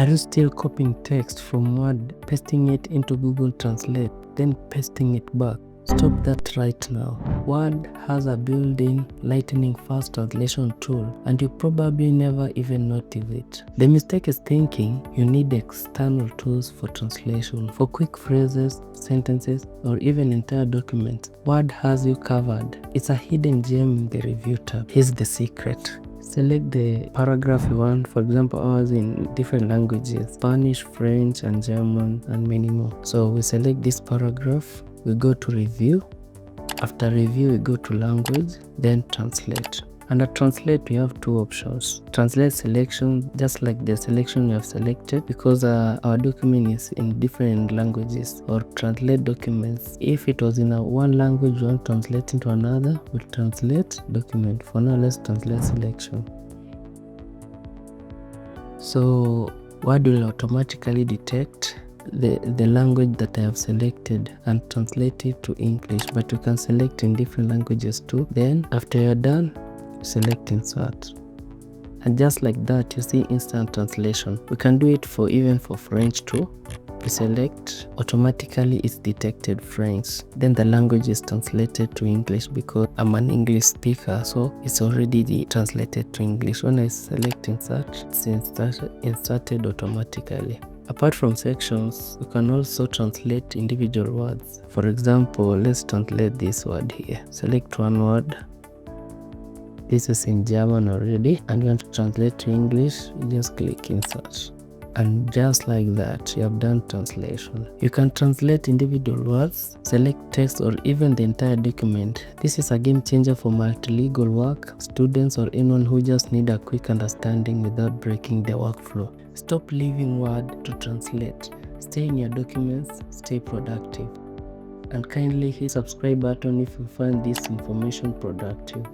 Are you still copying text from Word, pasting it into Google Translate, then pasting it back? Stop that right now. Word has a built-in lightning-fast translation tool, and you probably never even notice it. The mistake is thinking you need external tools for translation. For quick phrases, sentences, or even entire documents, Word has you covered. It's a hidden gem in the review tab. Here's the secret. Select the paragraph you want. For example, ours in different languages: Spanish, French, and German, and many more. So we select this paragraph. We go to review. After review, we go to language, then translate. Under translate, we have two options: translate selection, just like the selection we have selected, because our document is in different languages, or translate documents. If it was in one language, we want to translate into another, we'll translate document. For now, let's translate selection. So Word will automatically detect the language that I have selected and translate it to English, but you can select in different languages too. Then after you're done, select insert, and just like that, you see instant translation. We can do it even for French too. We select, automatically it's detected French, then the language is translated to English because I'm an English speaker, so it's already translated to English. When I select insert, it's inserted automatically. Apart from sections, you can also translate individual words. For example, let's translate this word here. Select one word. This is in German already, and you want to translate to English, you just click insert. And just like that, you have done translation. You can translate individual words, select text, or even the entire document. This is a game changer for multilingual work, students, or anyone who just need a quick understanding without breaking the workflow. Stop leaving Word to translate. Stay in your documents, stay productive. And kindly hit subscribe button if you find this information productive.